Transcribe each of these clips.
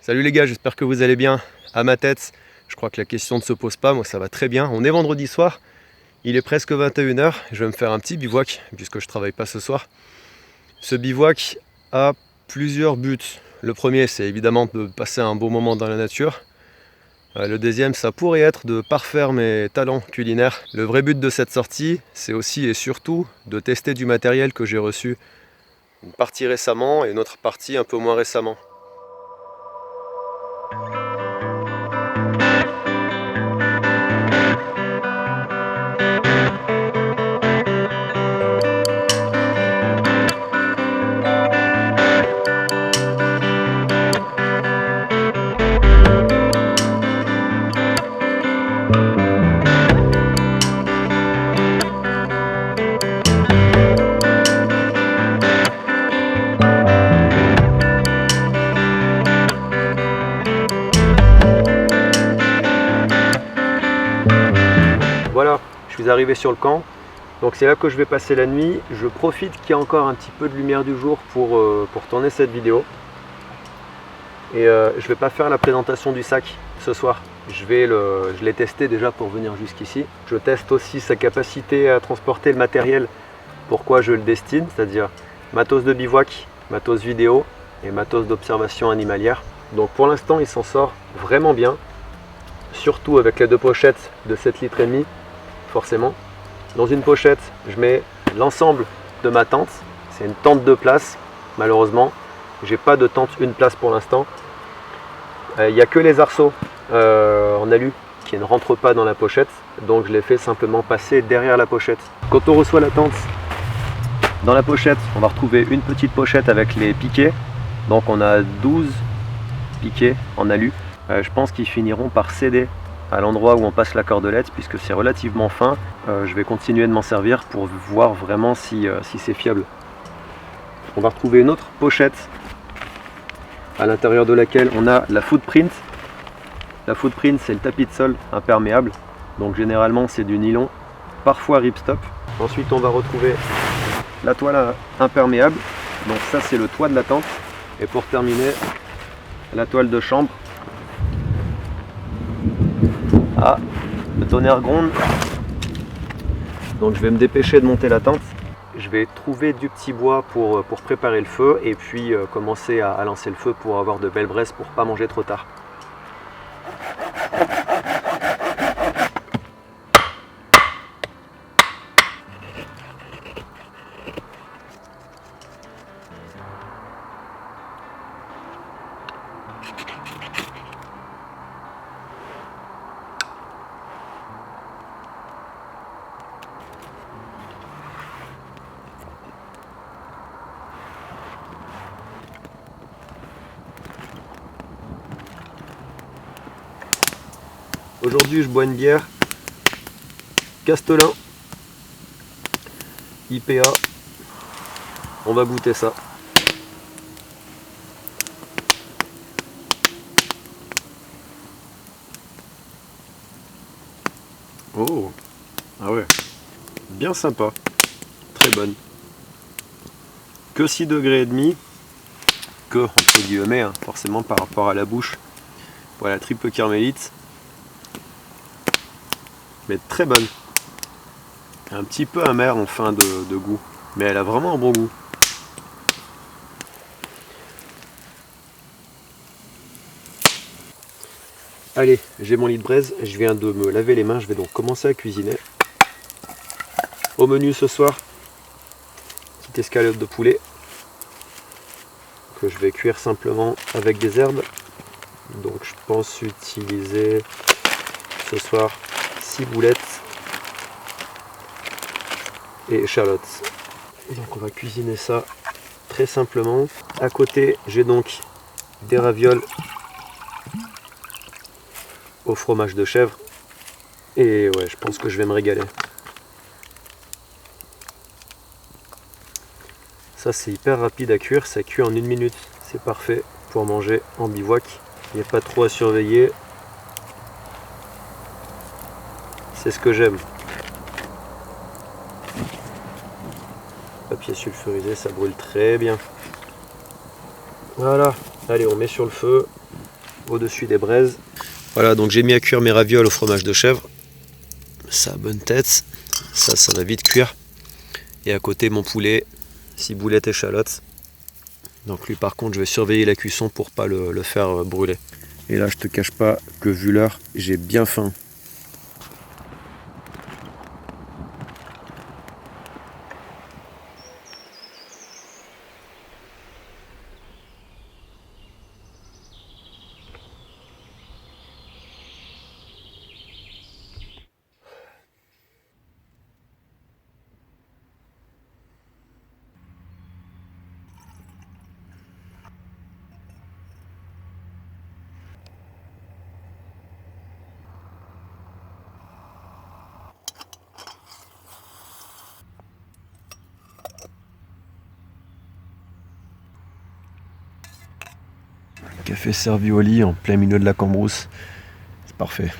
Salut les gars, j'espère que vous allez bien. À ma tête, je crois que la question ne se pose pas, moi ça va très bien. On est vendredi soir, il est presque 21 h, je vais me faire un petit bivouac puisque je travaille pas ce soir. Ce bivouac a plusieurs buts. Le premier, c'est évidemment de passer un beau moment dans la nature. Le deuxième, ça pourrait être de parfaire mes talents culinaires. Le vrai but de cette sortie, c'est aussi et surtout de tester du matériel que j'ai reçu une partie récemment et une autre partie un peu moins récemment. Voilà, je suis arrivé sur le camp, donc c'est là que je vais passer la nuit. Je profite qu'il y ait encore un petit peu de lumière du jour pour tourner cette vidéo. Et je ne vais pas faire la présentation du sac ce soir. Je l'ai testé déjà pour venir jusqu'ici. Je teste aussi sa capacité à transporter le matériel, pourquoi je le destine, c'est-à-dire matos de bivouac, matos vidéo et matos d'observation animalière. Donc pour l'instant il s'en sort vraiment bien, surtout avec les deux pochettes de 7,5 litres. Forcément. Dans une pochette, je mets l'ensemble de ma tente. C'est une tente 2 places. Malheureusement, j'ai pas de tente 1 place pour l'instant. Il n'y a que les arceaux en alu qui ne rentrent pas dans la pochette. Donc je les fais simplement passer derrière la pochette. Quand on reçoit la tente, dans la pochette, on va retrouver une petite pochette avec les piquets. Donc on a 12 piquets en alu. Je pense qu'ils finiront par céder à l'endroit où on passe la cordelette puisque c'est relativement fin. Je vais continuer de m'en servir pour voir vraiment si c'est fiable. On va retrouver une autre pochette à l'intérieur de laquelle on a la footprint. La footprint, c'est le tapis de sol imperméable, donc généralement c'est du nylon, parfois ripstop. Ensuite on va retrouver la toile imperméable, donc ça c'est le toit de la tente. Et pour terminer, la toile de chambre. Ah, le tonnerre gronde. Donc je vais me dépêcher de monter la tente. Je vais trouver du petit bois pour préparer le feu et puis commencer à lancer le feu pour avoir de belles braises pour pas manger trop tard. Aujourd'hui, je bois une bière Castelin IPA. On va goûter ça. Oh, ah ouais, bien sympa, très bonne. Que 6,5 degrés, que entre guillemets, hein, forcément par rapport à la bouche. Voilà, triple carmélite. Mais très bonne. Un petit peu amère en fin de goût, mais elle a vraiment un bon goût. Allez, j'ai mon lit de braise, je viens de me laver les mains, je vais donc commencer à cuisiner. Au menu ce soir, petite escalope de poulet que je vais cuire simplement avec des herbes. Donc je pense utiliser ce soir 6 boulettes et échalotes. Donc on va cuisiner ça très simplement. À côté, j'ai donc des ravioles au fromage de chèvre. Et ouais, je pense que je vais me régaler. Ça c'est hyper rapide à cuire, ça cuit en 1 minute. C'est parfait pour manger en bivouac. Il n'y a pas trop à surveiller. C'est ce que j'aime. Papier sulfurisé, ça brûle très bien. Voilà, allez, on met sur le feu. au-dessus des braises. Voilà, donc j'ai mis à cuire mes ravioles au fromage de chèvre. Ça a bonne tête. Ça va vite cuire. Et à côté, mon poulet, ciboulette échalote. Donc lui, par contre, je vais surveiller la cuisson pour pas le faire brûler. Et là, je te cache pas que vu l'heure, j'ai bien faim. Café servi au lit en plein milieu de la Cambrousse. C'est parfait.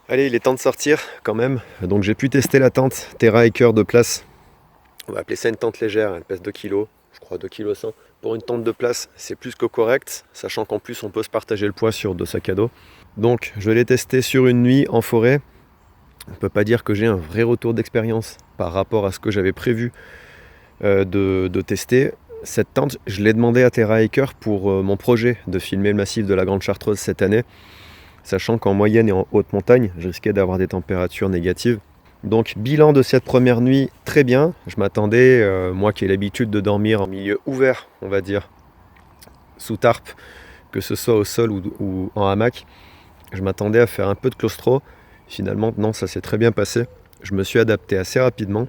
Allez, il est temps de sortir quand même. Donc j'ai pu tester la tente Terra Hiker de place. On va appeler ça une tente légère. Elle pèse 2 kg, je crois 2 kg 100. Pour une tente de place, c'est plus que correct, sachant qu'en plus on peut se partager le poids sur 2 sacs à dos. Donc je l'ai testé sur une nuit en forêt. On ne peut pas dire que j'ai un vrai retour d'expérience par rapport à ce que j'avais prévu de tester. Cette tente, je l'ai demandé à Terra Hiker pour mon projet de filmer le massif de la Grande Chartreuse cette année, sachant qu'en moyenne et en haute montagne, je risquais d'avoir des températures négatives. Donc bilan de cette première nuit, très bien. Je m'attendais, moi qui ai l'habitude de dormir en milieu ouvert, on va dire, sous tarpe, que ce soit au sol ou en hamac, je m'attendais à faire un peu de claustro. Finalement, non, ça s'est très bien passé. Je me suis adapté assez rapidement.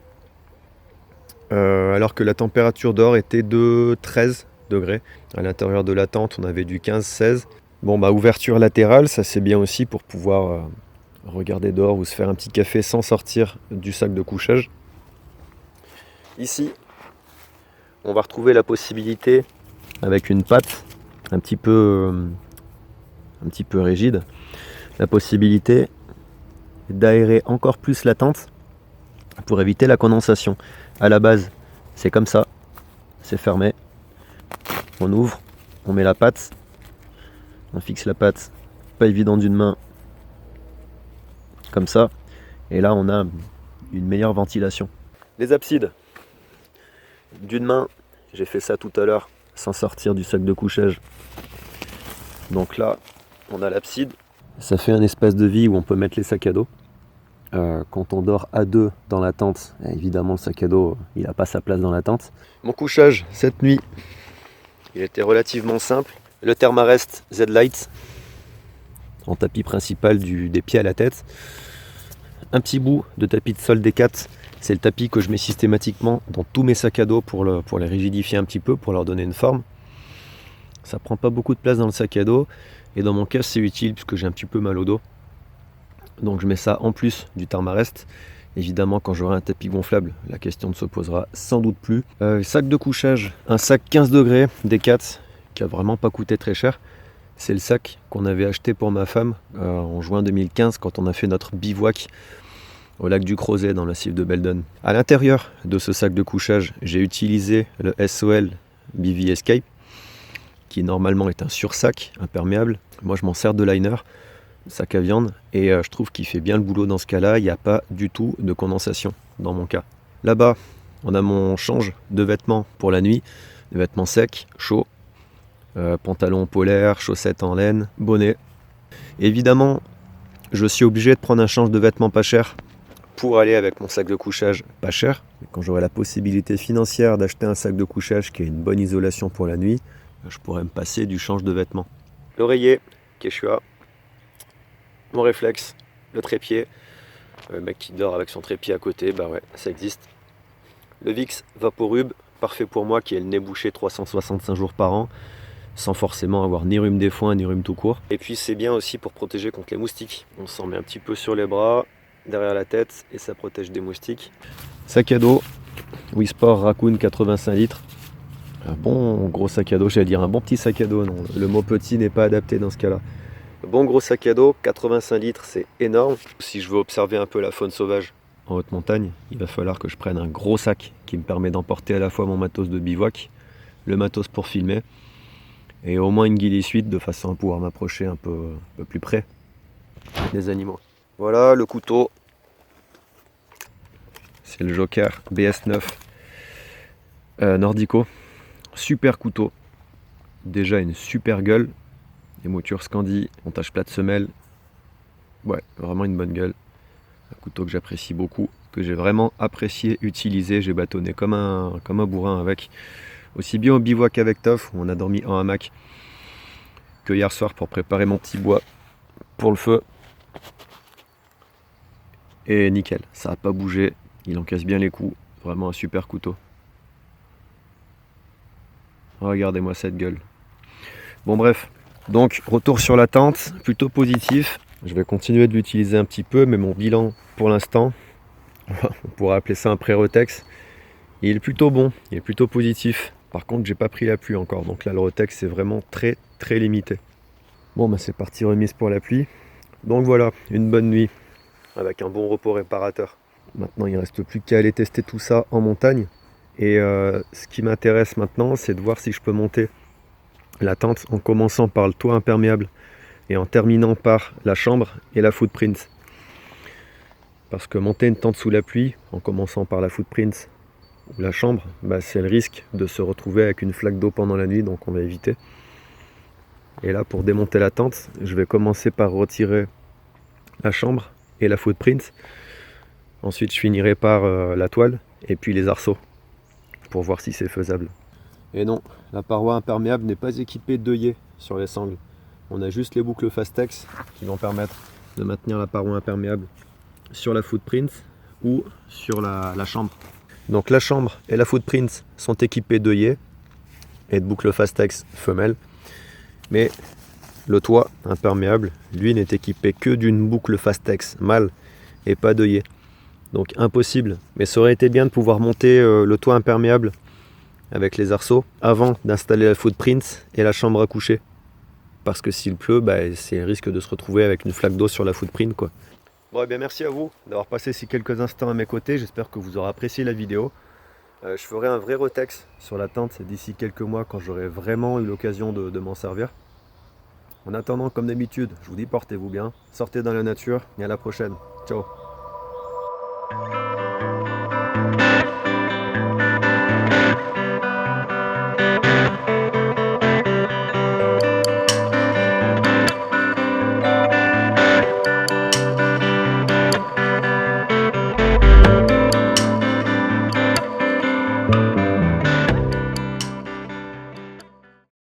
Alors que la température dehors était de 13 degrés. À l'intérieur de la tente, on avait du 15-16. Bon, bah, ouverture latérale, ça c'est bien aussi pour pouvoir regarder dehors ou se faire un petit café sans sortir du sac de couchage. Ici, on va retrouver la possibilité, avec une patte un petit peu rigide, la possibilité d'aérer encore plus la tente pour éviter la condensation. À la base, c'est comme ça, c'est fermé. On ouvre, on met la patte, on fixe la patte, pas évident d'une main, comme ça. Et là, on a une meilleure ventilation. Les absides, d'une main, j'ai fait ça tout à l'heure, sans sortir du sac de couchage. Donc là, on a l'abside. Ça fait un espace de vie où on peut mettre les sacs à dos. Quand on dort à deux dans la tente, évidemment le sac à dos il n'a pas sa place dans la tente. Mon couchage cette nuit, il était relativement simple. Le Thermarest Z-Lite en tapis principal des pieds à la tête. Un petit bout de tapis de sol D4, c'est le tapis que je mets systématiquement dans tous mes sacs à dos pour les rigidifier un petit peu, pour leur donner une forme. Ça prend pas beaucoup de place dans le sac à dos et dans mon cas c'est utile puisque j'ai un petit peu mal au dos. Donc je mets ça en plus du Thermarest. Évidemment quand j'aurai un tapis gonflable, la question ne se posera sans doute plus. Sac de couchage, un sac 15 degrés D4 qui a vraiment pas coûté très cher. C'est le sac qu'on avait acheté pour ma femme en juin 2015 quand on a fait notre bivouac au lac du Crozet dans le massif de Belledonne. À l'intérieur de ce sac de couchage, j'ai utilisé le SOL BV Escape qui normalement est un sursac imperméable. Moi je m'en sers de liner, sac à viande, et je trouve qu'il fait bien le boulot dans ce cas-là. Il n'y a pas du tout de condensation dans mon cas. Là-bas, on a mon change de vêtements pour la nuit, des vêtements secs, chauds, pantalon polaire, chaussettes en laine, bonnet. Évidemment, je suis obligé de prendre un change de vêtements pas cher pour aller avec mon sac de couchage pas cher. Quand j'aurai la possibilité financière d'acheter un sac de couchage qui a une bonne isolation pour la nuit, je pourrais me passer du change de vêtements. L'oreiller, Quechua, mon réflexe, le trépied, le mec qui dort avec son trépied à côté, bah ouais, ça existe. Le Vicks Vaporub, parfait pour moi qui ai le nez bouché 365 jours par an, sans forcément avoir ni rhume des foins ni rhume tout court. Et puis c'est bien aussi pour protéger contre les moustiques. On s'en met un petit peu sur les bras, derrière la tête, et ça protège des moustiques. Sac à dos, Wisport Raccoon 85 litres. Un bon gros sac à dos, j'allais dire un bon petit sac à dos, non, le mot petit n'est pas adapté dans ce cas-là. Bon gros sac à dos, 85 litres, c'est énorme. Si je veux observer un peu la faune sauvage en haute montagne, il va falloir que je prenne un gros sac qui me permet d'emporter à la fois mon matos de bivouac, le matos pour filmer, et au moins une guidée suite de façon à pouvoir m'approcher un peu plus près des animaux. Voilà le couteau. C'est le Joker BS9 Nordico. Super couteau. Déjà une super gueule. Les moutures Scandi, montage plate semelle. Ouais, vraiment une bonne gueule. Un couteau que j'apprécie beaucoup, que j'ai vraiment apprécié utiliser. J'ai bâtonné comme un bourrin avec. Aussi bien au bivouac avec Toff, où on a dormi en hamac, que hier soir pour préparer mon petit bois pour le feu. Et nickel, ça n'a pas bougé. Il encaisse bien les coups. Vraiment un super couteau. Regardez-moi cette gueule. Bon bref, donc retour sur la tente, plutôt positif. Je vais continuer de l'utiliser un petit peu, mais mon bilan pour l'instant, on pourrait appeler ça un pré-retex, il est plutôt bon, il est plutôt positif. Par contre, j'ai pas pris la pluie encore, donc là le retex c'est vraiment très limité. Bon bah c'est parti, remise pour la pluie. Donc voilà, une bonne nuit avec un bon repos réparateur. Maintenant il ne reste plus qu'à aller tester tout ça en montagne. Et ce qui m'intéresse maintenant, c'est de voir si je peux monter la tente en commençant par le toit imperméable et en terminant par la chambre et la footprint. Parce que monter une tente sous la pluie, en commençant par la footprint ou la chambre, bah c'est le risque de se retrouver avec une flaque d'eau pendant la nuit, donc on va éviter. Et là, pour démonter la tente, je vais commencer par retirer la chambre et la footprint. Ensuite, je finirai par la toile et puis les arceaux, pour voir si c'est faisable. Et non, la paroi imperméable n'est pas équipée d'œillets sur les sangles. On a juste les boucles Fastex qui vont permettre de maintenir la paroi imperméable sur la footprint ou sur la chambre. Donc la chambre et la footprint sont équipées d'œillets et de boucles Fastex femelles. Mais le toit imperméable, lui, n'est équipé que d'une boucle Fastex mâle et pas d'œillet. Donc impossible. Mais ça aurait été bien de pouvoir monter le toit imperméable avec les arceaux avant d'installer la footprint et la chambre à coucher. Parce que s'il pleut, bah, c'est le risque de se retrouver avec une flaque d'eau sur la footprint, quoi. Bon, et bien merci à vous d'avoir passé ces quelques instants à mes côtés. J'espère que vous aurez apprécié la vidéo. Je ferai un vrai retex sur la tente d'ici quelques mois quand j'aurai vraiment eu l'occasion de m'en servir. En attendant, comme d'habitude, je vous dis portez-vous bien, sortez dans la nature et à la prochaine. Ciao.